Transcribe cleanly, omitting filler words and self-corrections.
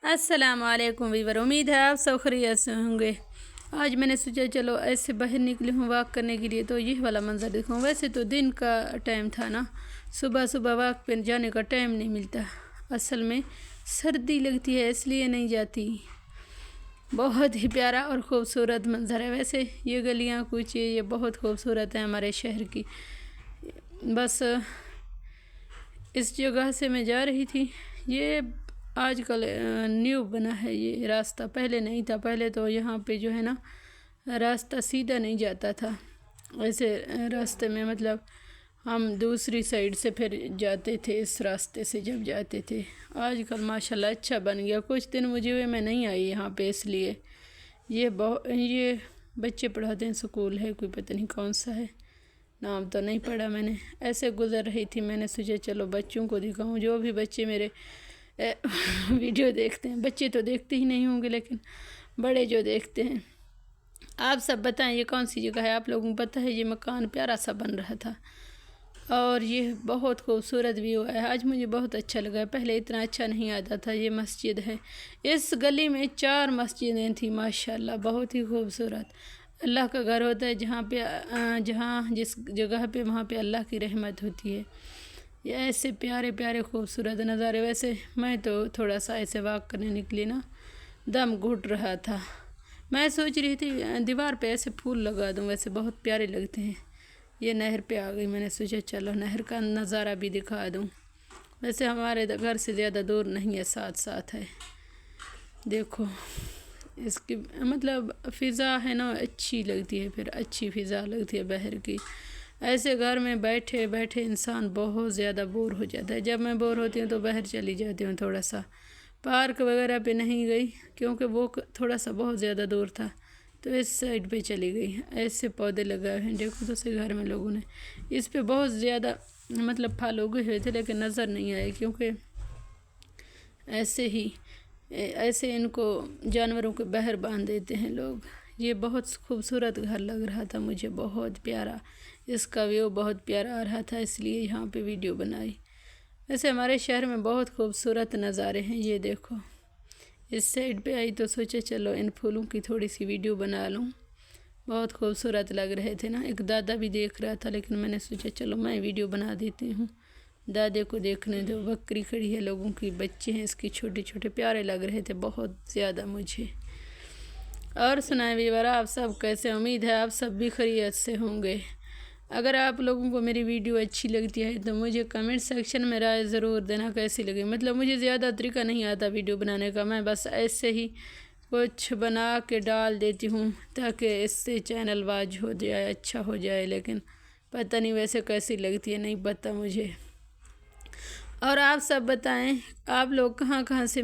السلام علیکم ویور، امید ہے آپ سب خیریت سے ہوں گے۔ آج میں نے سوچا چلو ایسے باہر نکلی ہوں واک کرنے کے لیے تو یہ والا منظر دیکھوں۔ ویسے تو دن کا ٹائم تھا نا، صبح صبح واک پہ جانے کا ٹائم نہیں ملتا، اصل میں سردی لگتی ہے اس لیے نہیں جاتی۔ بہت ہی پیارا اور خوبصورت منظر ہے۔ ویسے یہ گلیاں کچھ یہ بہت خوبصورت ہیں ہمارے شہر کی۔ بس اس جگہ سے میں جا رہی تھی، یہ آج کل نیو بنا ہے یہ راستہ، پہلے نہیں تھا۔ پہلے تو یہاں پہ جو ہے نا راستہ سیدھا نہیں جاتا تھا، ایسے راستے میں مطلب ہم دوسری سائیڈ سے پھر جاتے تھے، اس راستے سے جب جاتے تھے۔ آج کل ماشاءاللہ اچھا بن گیا، کچھ دن مجھے ہوئے میں نہیں آئی یہاں پہ، اس لیے یہ بچے پڑھاتے ہیں، سکول ہے کوئی پتہ نہیں کون سا ہے، نام تو نہیں پڑھا میں نے۔ ایسے گزر رہی تھی، میں نے سوچا چلو بچوں کو دکھاؤں، جو بھی بچے میرے ویڈیو دیکھتے ہیں۔ بچے تو دیکھتے ہی نہیں ہوں گے لیکن بڑے جو دیکھتے ہیں۔ آپ سب بتائیں یہ کون سی جگہ ہے؟ آپ لوگوں کو پتہ ہے یہ مکان پیارا سا بن رہا تھا اور یہ بہت خوبصورت بھی ہوا ہے۔ آج مجھے بہت اچھا لگا ہے، پہلے اتنا اچھا نہیں آتا تھا۔ یہ مسجد ہے، اس گلی میں 4 مسجدیں تھیں ماشاءاللہ، بہت ہی خوبصورت۔ اللہ کا گھر ہوتا ہے جہاں جس جگہ پہ وہاں پہ اللہ کی رحمت ہوتی ہے۔ یہ ایسے پیارے پیارے خوبصورت نظارے۔ ویسے میں تو تھوڑا سا ایسے واک کرنے نکلی نا، دم گھٹ رہا تھا۔ میں سوچ رہی تھی دیوار پہ ایسے پھول لگا دوں، ویسے بہت پیارے لگتے ہیں۔ یہ نہر پہ آ گئی، میں نے سوچا چلو نہر کا نظارہ بھی دکھا دوں۔ ویسے ہمارے گھر سے زیادہ دور نہیں ہے، ساتھ ساتھ ہے۔ دیکھو اس کی مطلب فضا ہے نا اچھی لگتی ہے، پھر اچھی فضا لگتی ہے باہر کی۔ ایسے گھر میں بیٹھے بیٹھے انسان بہت زیادہ بور ہو جاتا ہے۔ جب میں بور ہوتی ہوں تو باہر چلی جاتی ہوں، تھوڑا سا پارک وغیرہ پہ نہیں گئی کیونکہ وہ تھوڑا سا بہت زیادہ دور تھا، تو اس سائڈ پہ چلی گئی۔ ایسے پودے لگائے ہیں، دیکھو تو سے گھر میں لوگوں نے اس پہ بہت زیادہ مطلب پھل اگے ہوئے تھے لیکن نظر نہیں آئے، کیونکہ ایسے ان کو جانوروں کے باہر باندھ دیتے ہیں لوگ۔ یہ بہت خوبصورت گھر لگ رہا تھا مجھے، بہت پیارا، اس کا ویو بہت پیارا آ رہا تھا، اس لیے یہاں پہ ویڈیو بنائی۔ ویسے ہمارے شہر میں بہت خوبصورت نظارے ہیں، یہ دیکھو اس سائڈ پہ آئی تو سوچا چلو ان پھولوں کی تھوڑی سی ویڈیو بنا لوں، بہت خوبصورت لگ رہے تھے نا۔ ایک دادا بھی دیکھ رہا تھا لیکن میں نے سوچا چلو میں ویڈیو بنا دیتی ہوں، دادے کو دیکھنے دو۔ بکری کھڑی ہے، لوگوں کی بچے ہیں اس کی چھوٹے چھوٹے، پیارے لگ رہے تھے بہت زیادہ مجھے۔ اور سنائیں ویور، آپ سب کیسے؟ امید ہے آپ سب بھی خیریت سے ہوں گے۔ اگر آپ لوگوں کو میری ویڈیو اچھی لگتی ہے تو مجھے کمنٹ سیکشن میں رائے ضرور دینا کیسی لگی۔ مطلب مجھے زیادہ طریقہ نہیں آتا ویڈیو بنانے کا، میں بس ایسے ہی کچھ بنا کے ڈال دیتی ہوں تاکہ اس سے چینل واچ ہو جائے، اچھا ہو جائے، لیکن پتہ نہیں ویسے کیسی لگتی ہے نہیں پتہ مجھے۔ اور آپ سب بتائیں آپ لوگ کہاں کہاں سے